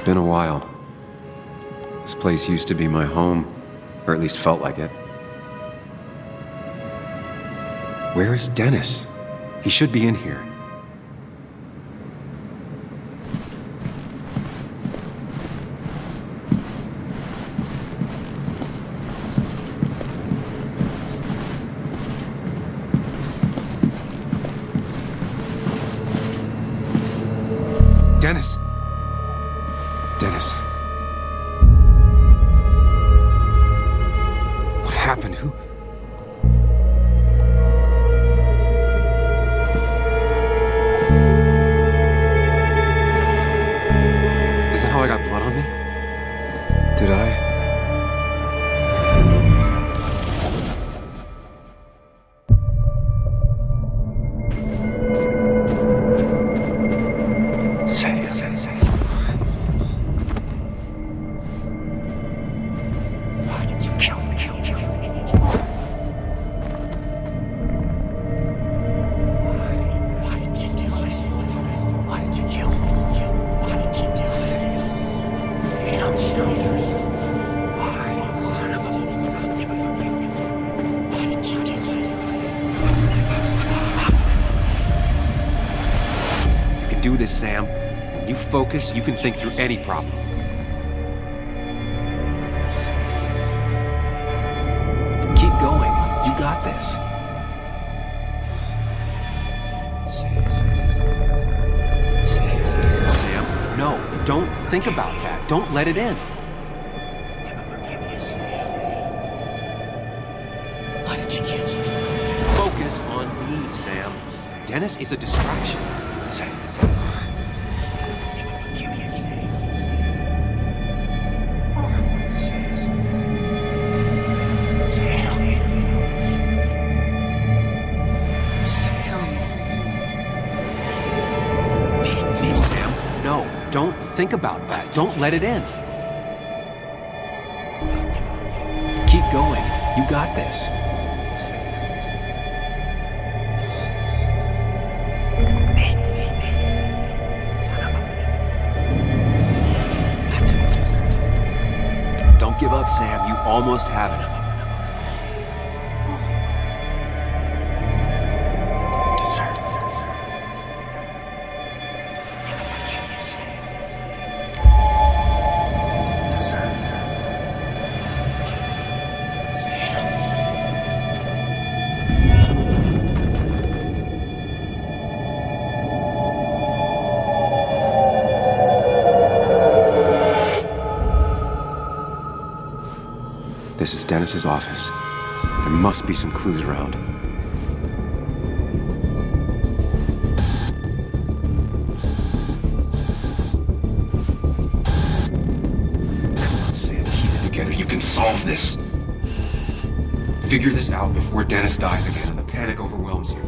Been a while. This place used to be my home, or at least felt like it. Where is Dennis? He should be in here. Dennis! Dennis. What happened? Who? Is that how I got blood on me? Did I? Do this, Sam. When you focus, you can think through any problem. Keep going. You got this. Sam, no. Don't think about that. Don't let it in. Focus on me, Sam. Dennis is a distraction. Don't think about that. Don't let it in. Keep going. You got this. Don't give up, Sam. You almost have it. This is Dennis's office. There must be some clues around. Sam, keep it together. You can solve this. Figure this out before Dennis dies again and the panic overwhelms you.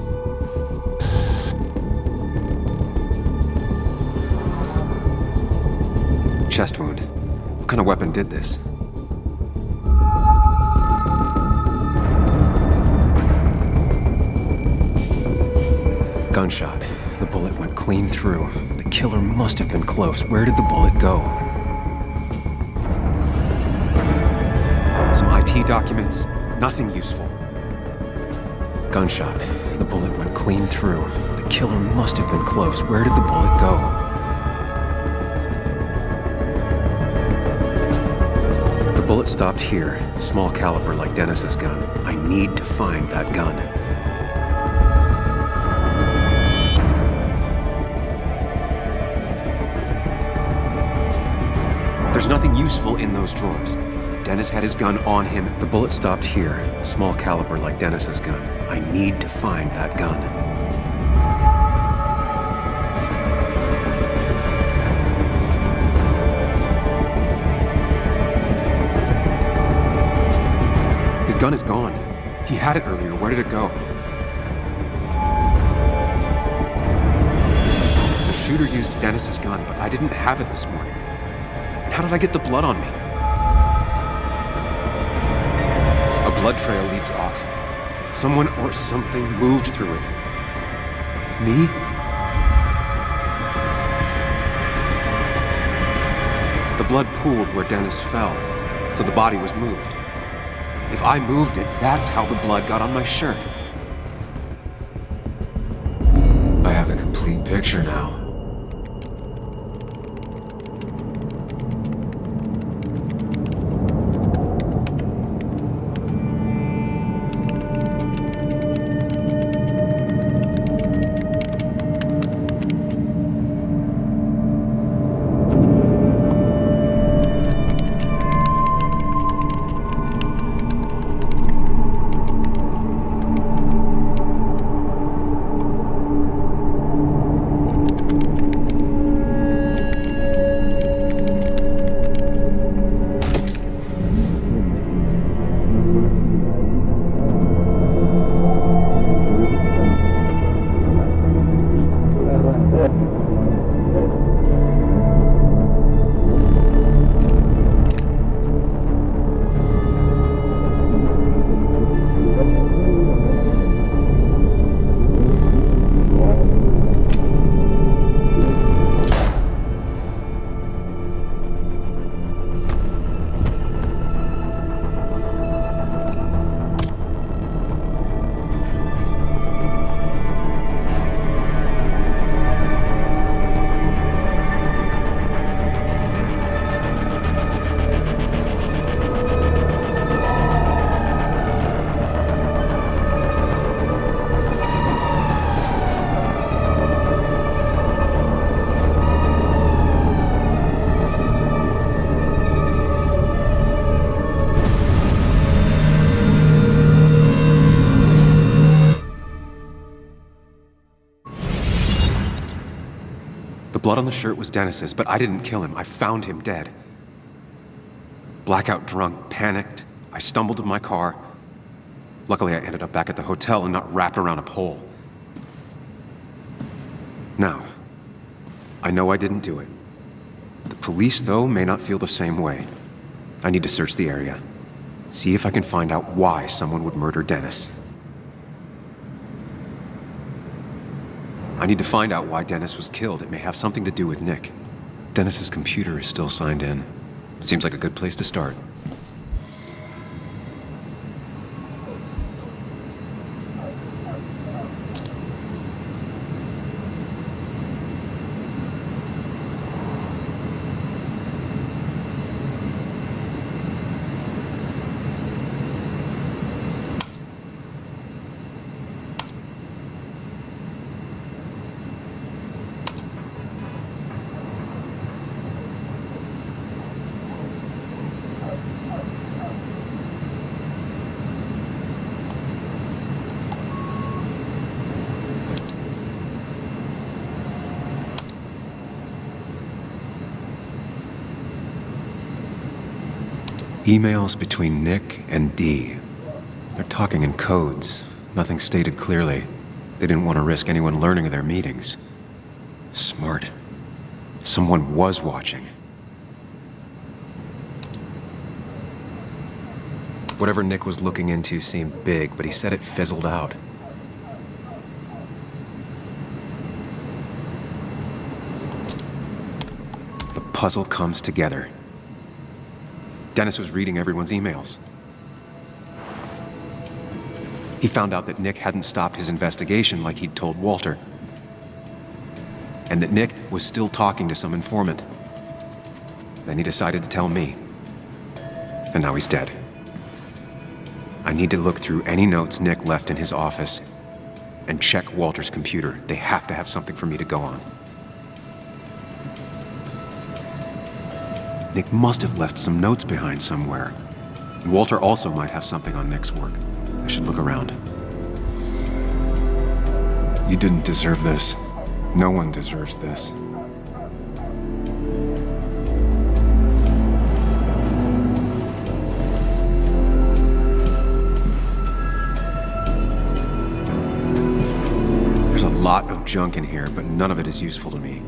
Chest wound. What kind of weapon did this? Gunshot. The bullet went clean through. The killer must have been close. Where did the bullet go? Some IT documents. Nothing useful. Gunshot. The bullet went clean through. The killer must have been close. Where did the bullet go? The bullet stopped here. Small caliber like Dennis's gun. I need to find that gun. There's nothing useful in those drawers. Dennis had his gun on him. The bullet stopped here. Small caliber like Dennis's gun. I need to find that gun. His gun is gone. He had it earlier. Where did it go? The shooter used Dennis's gun, but I didn't have it this morning. How did I get the blood on me? A blood trail leads off. Someone or something moved through it. Me? blood pooled where Dennis fell, so the body was moved. If I moved it, that's how the blood got on my shirt. I have the complete picture now. The blood on the shirt was Dennis's, but I didn't kill him. I found him dead. Blackout drunk, panicked. I stumbled to my car. Luckily, I ended up back at the hotel and not wrapped around a pole. Now, I know I didn't do it. The police, though, may not feel the same way. I need to search the area. See if I can find out why someone would murder Dennis. I need to find out why Dennis was killed. It may have something to do with Nick. Dennis's computer is still signed in. Seems like a good place to start. Emails between Nick and Dee. They're talking in codes. Nothing stated clearly. They didn't want to risk anyone learning of their meetings. Smart. Someone was watching. Whatever Nick was looking into seemed big, but he said it fizzled out. The puzzle comes together. Dennis was reading everyone's emails. He found out that Nick hadn't stopped his investigation like he'd told Walter. And that Nick was still talking to some informant. Then he decided to tell me. And now he's dead. I need to look through any notes Nick left in his office and check Walter's computer. They have to have something for me to go on. Nick must have left some notes behind somewhere. And Walter also might have something on Nick's work. I should look around. You didn't deserve this. No one deserves this. There's a lot of junk in here, but none of it is useful to me.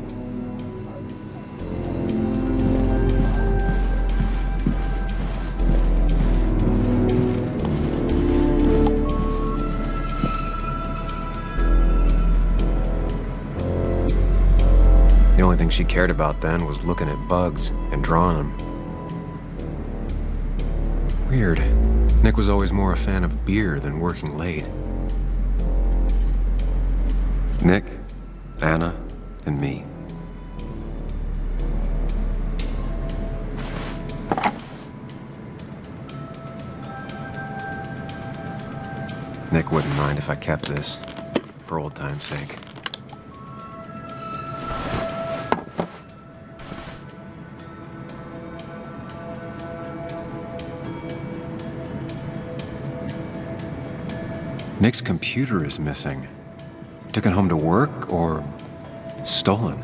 The only only thing she cared about then was looking at bugs and drawing them. Weird. Nick was always more a fan of beer than working late. Nick, Anna, and me. Nick wouldn't mind if I kept this, for old time's sake. Nick's computer is missing. Took it home to work or stolen?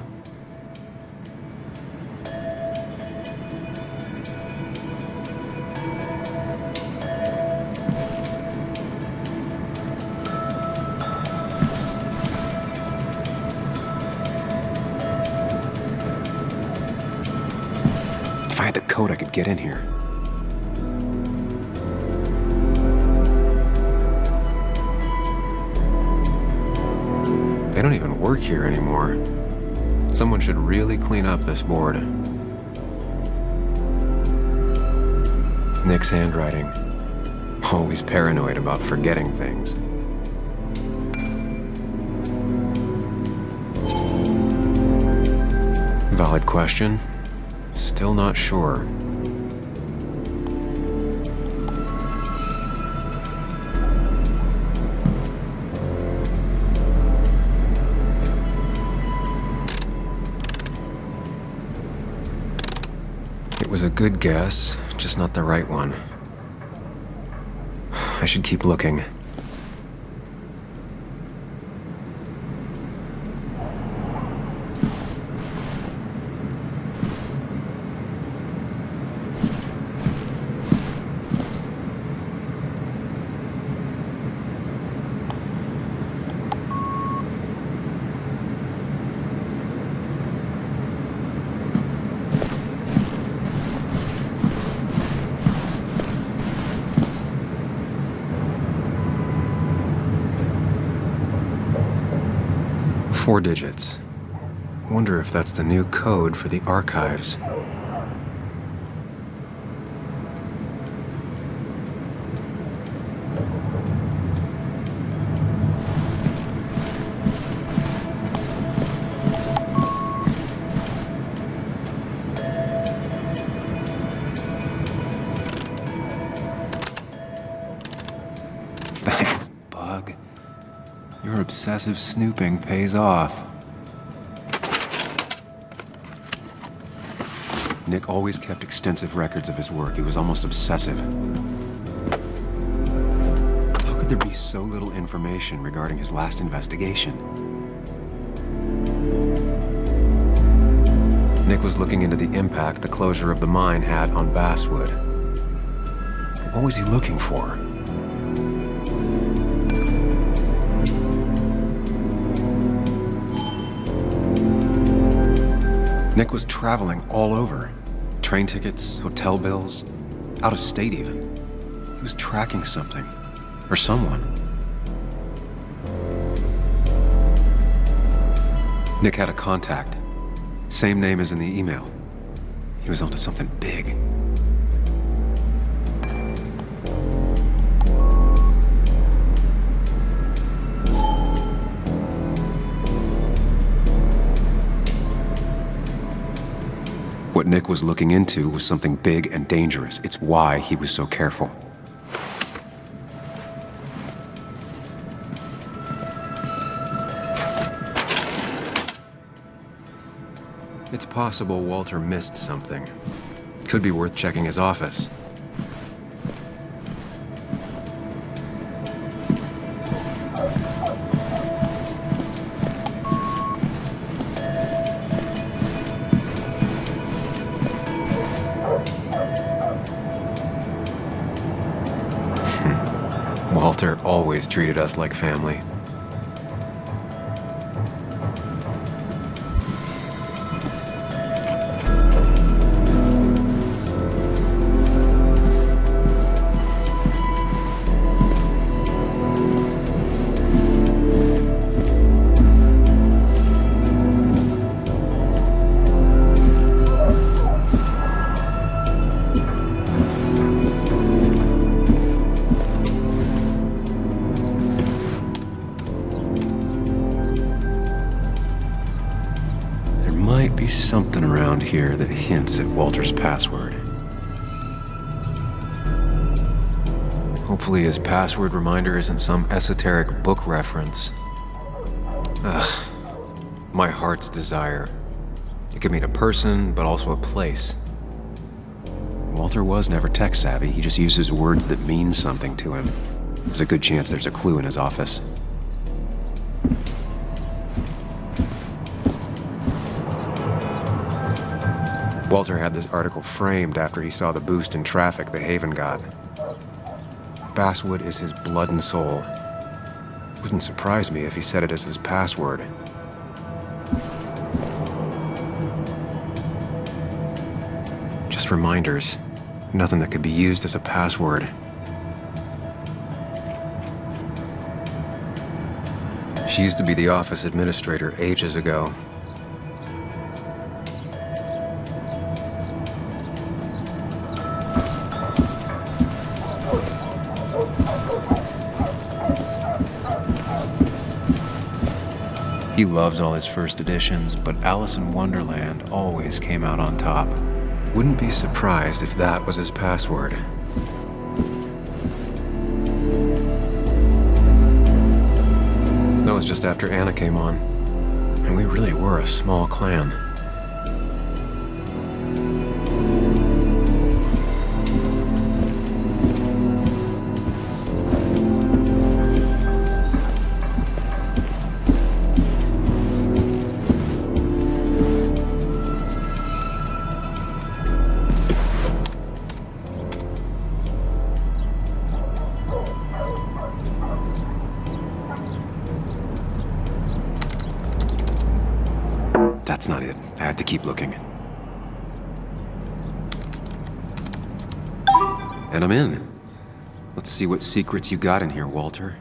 If I had the code, I could get in here. They don't even work here anymore. Someone should really clean up this board. Nick's handwriting. Always paranoid about forgetting things. Valid question. Still not sure. It was a good guess, just not the right one. I should keep looking. Four digits. Wonder if that's the new code for the archives. Thanks, bug. Your obsessive snooping pays off. Nick always kept extensive records of his work. He was almost obsessive. How could there be so little information regarding his last investigation? Nick was looking into the impact the closure of the mine had on Basswood. What was he looking for? Nick was traveling all over. Train tickets, hotel bills, out of state even. He was tracking something, or someone. Nick had a contact. Same name as in the email. He was onto something big. What Nick was looking into was something big and dangerous. It's why he was so careful. It's possible Walter missed something. Could be worth checking his office. Walter always treated us like family. be something around here that hints at Walter's password. Hopefully his password reminder isn't some esoteric book reference. Ugh. My heart's desire. It could mean a person, but also a place. Walter was never tech-savvy. He just uses words that mean something to him. There's a good chance there's a clue in his office. Walter had this article framed after he saw the boost in traffic the Haven got. Basswood is his blood and soul. Wouldn't surprise me if he said it as his password. Just reminders. Nothing that could be used as a password. She used to be the office administrator ages ago. He loves all his first editions, but Alice in Wonderland always came out on top. Wouldn't be surprised if that was his password. That was just after Anna came on, and we really were a small clan. That's not it. I have to keep looking. And I'm in. Let's see what secrets you got in here, Walter.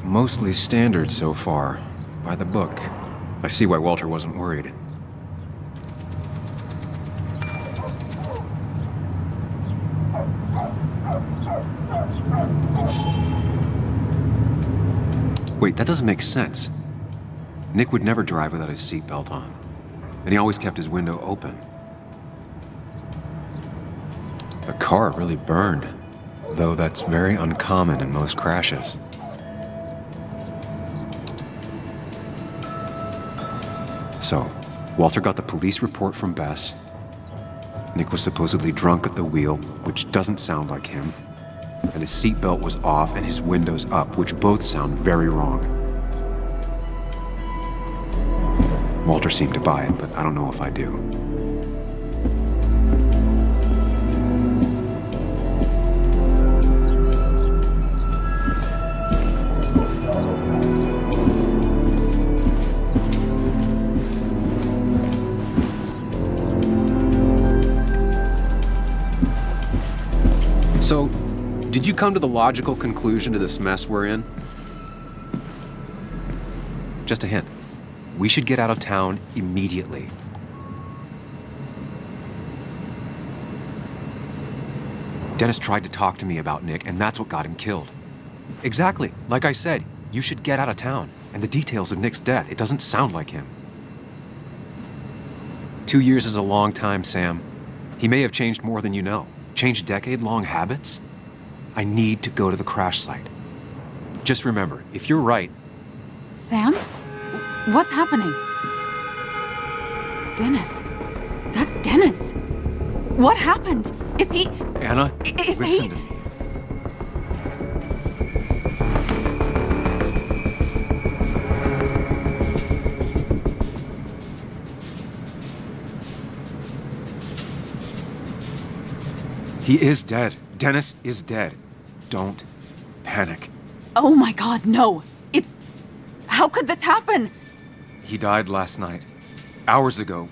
Mostly standard so far, by the book. I see why Walter wasn't worried. Wait, that doesn't make sense. Nick would never drive without his seatbelt on, and he always kept his window open. The car really burned, though that's very uncommon in most crashes. So, Walter got the police report from Bess. Nick was supposedly drunk at the wheel, which doesn't sound like him. And his seatbelt was off and his windows up, which both sound very wrong. Walter seemed to buy it, but I don't know if I do. So, did you come to the logical conclusion to this mess we're in? Just a hint. We should get out of town immediately. Dennis tried to talk to me about Nick, and that's what got him killed. Exactly. Like I said, you should get out of town. And the details of Nick's death, it doesn't sound like him. 2 years is a long time, Sam. He may have changed more than you know. Changed decade-long habits? I need to go to the crash site. Just remember, if you're right... Sam? What's happening? Dennis. That's Dennis. What happened? Is he... Anna, listen to me. He is dead. Dennis is dead. Don't panic. Oh my God, no. It's... How could this happen? He died last night. Hours ago.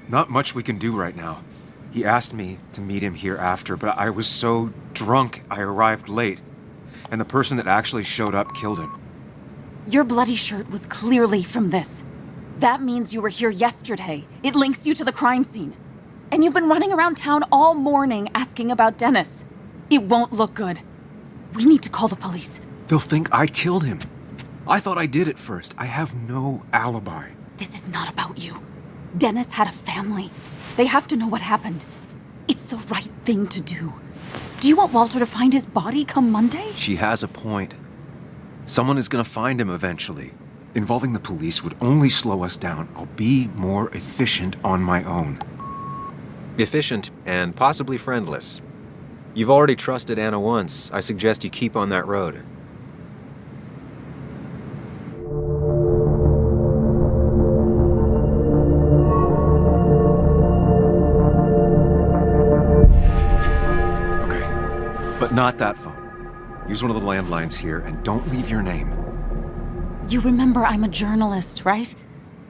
Not much we can do right now. He asked me to meet him here after, but I was so drunk I arrived late. and the person that actually showed up killed him. Your bloody shirt was clearly from this. That means you were here yesterday. It links you to the crime scene. And you've been running around town all morning asking about Dennis. It won't look good. We need to call the police. They'll think I killed him. I thought I did at first. I have no alibi. This is not about you. Dennis had a family. They have to know what happened. It's the right thing to do. Do you want Walter to find his body come Monday? She has a point. Someone is gonna find him eventually. Involving the police would only slow us down. I'll be more efficient on my own. Efficient and possibly friendless. You've already trusted Anna once. I suggest you keep on that road. Okay, but not that phone. Use one of the landlines here and don't leave your name. You remember I'm a journalist, right?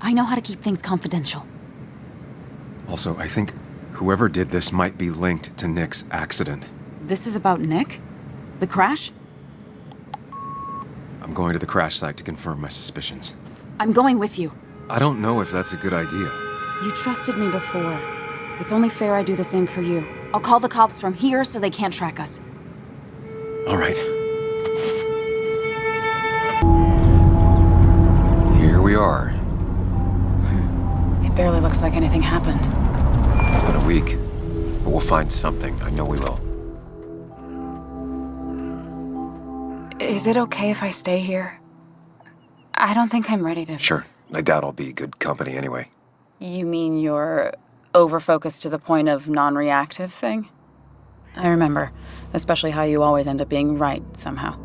I know how to keep things confidential. Also, I think whoever did this might be linked to Nick's accident. This is about Nick? The crash? I'm going to the crash site to confirm my suspicions. I'm going with you. I don't know if that's a good idea. You trusted me before. It's only fair I do the same for you. I'll call the cops from here so they can't track us. All right. Here we are. It barely looks like anything happened. It's been a week, but we'll find something. I know we will. Is it okay if I stay here? I don't think I'm ready to... Sure. I doubt I'll be good company anyway. You mean you're over-focused to the point of non-reactive thing? I remember, especially how you always end up being right somehow.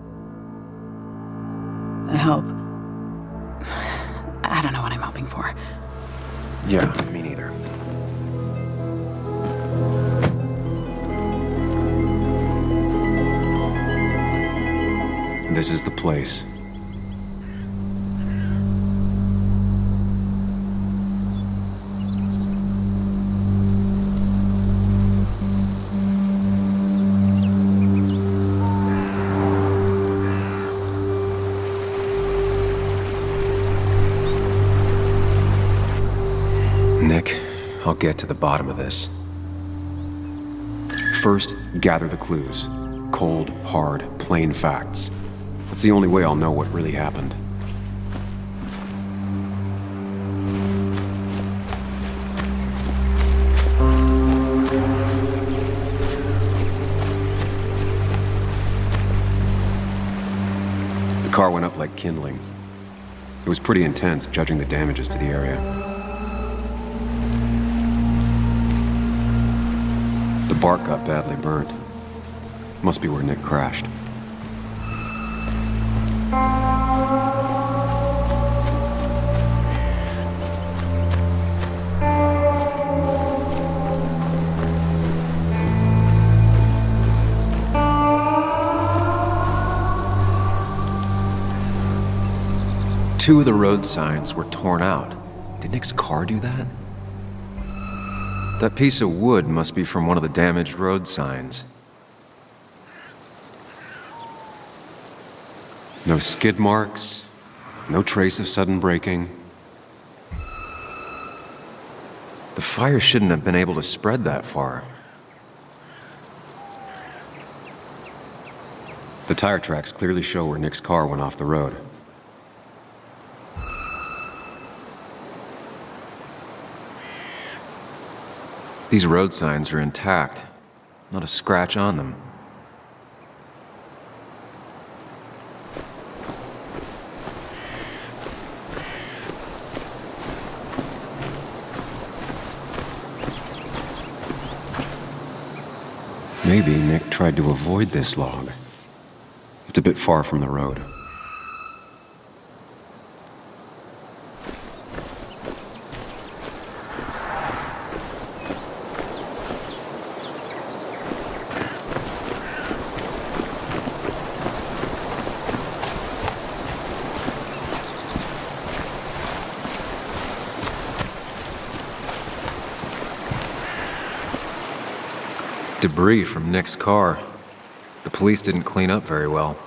I hope. I don't know what I'm hoping for. Yeah, me neither. This is the place. Nick, I'll get to the bottom of this. First, gather the clues. Cold, hard, plain facts. That's the only way I'll know what really happened. The car went up like kindling. It was pretty intense, judging the damages to the area. The bark got badly burnt. Must be where Nick crashed. Two of the road signs were torn out. Did Nick's car do that? That piece of wood must be from one of the damaged road signs. No skid marks, no trace of sudden braking. The fire shouldn't have been able to spread that far. The tire tracks clearly show where Nick's car went off the road. These road signs are intact, not a scratch on them. Maybe Nick tried to avoid this log. It's a bit far from the road. Debris from Nick's car. The police didn't clean up very well.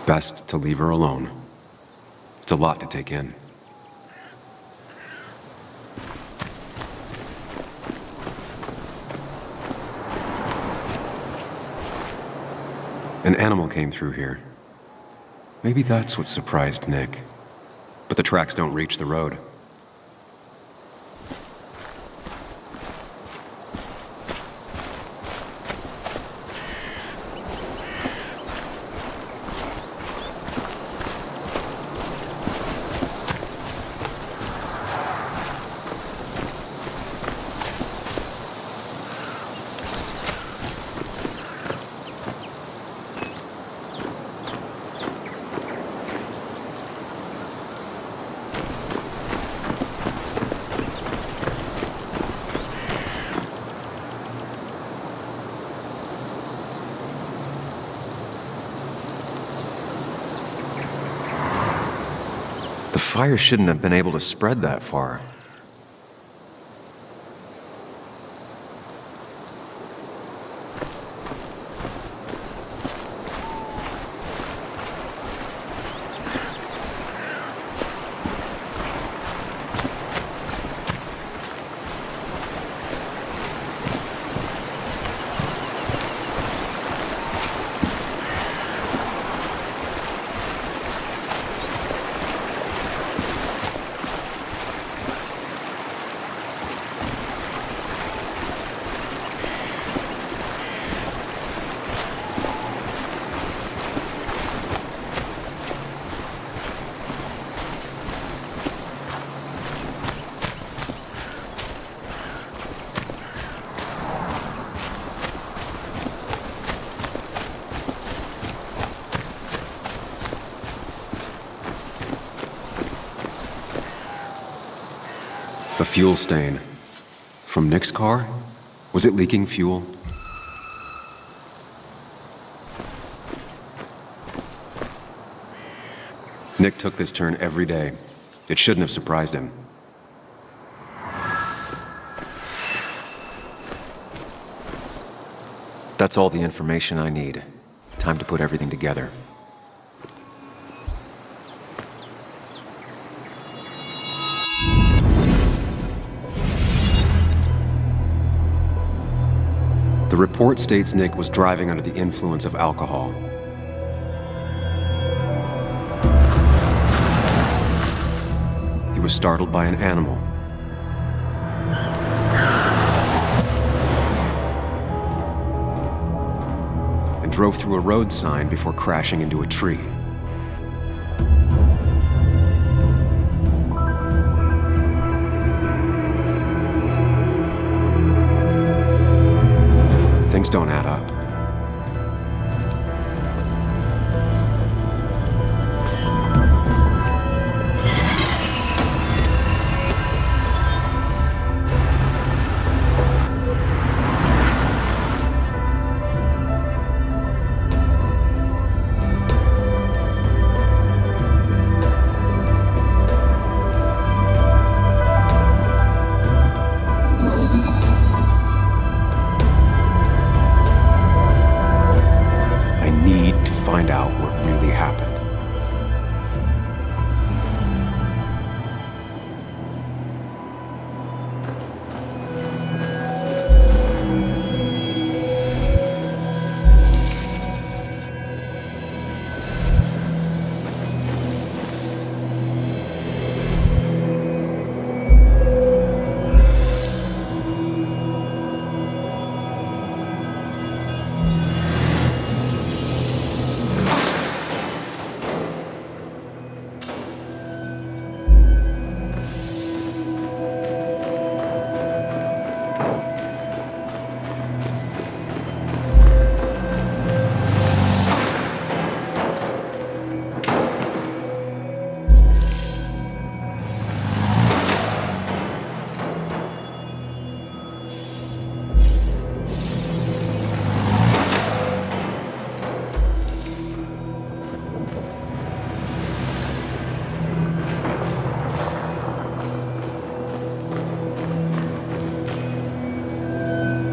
Best to leave her alone. It's a lot to take in. An animal came through here. Maybe that's what surprised Nick. But the tracks don't reach the road. The fire shouldn't have been able to spread that far. A fuel stain. From Nick's car? Was it leaking fuel? Nick took this turn every day. It shouldn't have surprised him. That's all the information I need. Time to put everything together. The report states Nick was driving under the influence of alcohol. He was startled by an animal. And drove through a road sign before crashing into a tree. Things don't add up. Find out what really happened.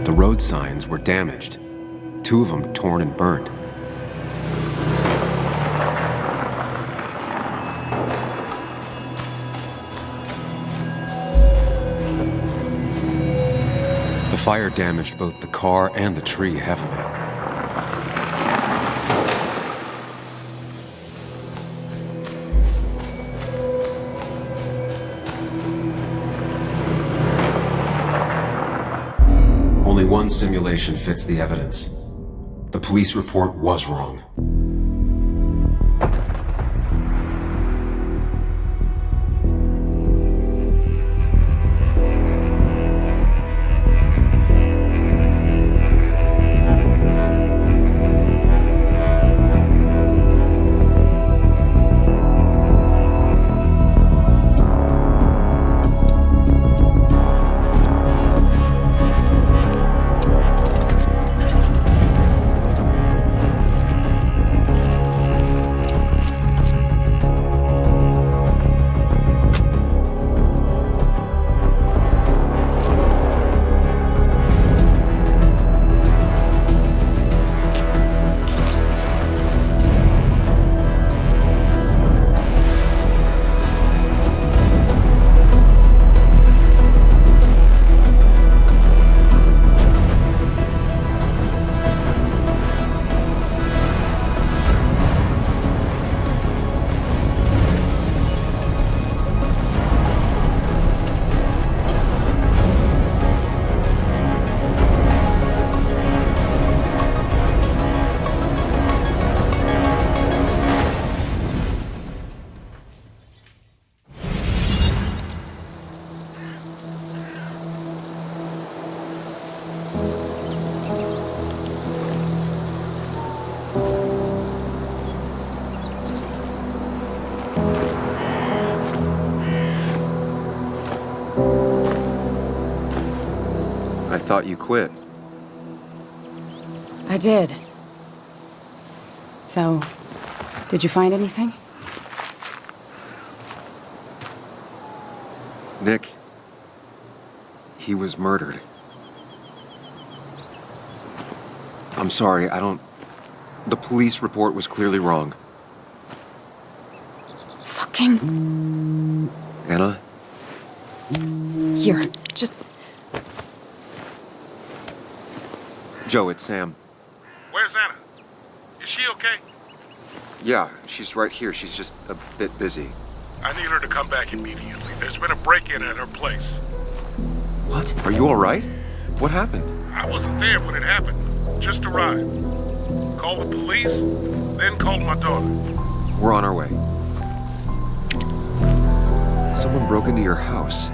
The road signs were damaged, 2 of them torn and burnt. The fire damaged both the car and the tree heavily. Only one simulation fits the evidence. The police report was wrong. I thought you quit. I did. So, did you find anything? Nick, he was murdered. I'm sorry, the police report was clearly wrong. Fucking... Anna? Here, just... Joe, it's Sam. Where's Anna? Is she okay? Yeah, she's right here. She's just a bit busy. I need her to come back immediately. There's been a break-in at her place. What? Are you all right? What happened? I wasn't there when it happened. Just arrived. Called the police, then called my daughter. We're on our way. Someone broke into your house.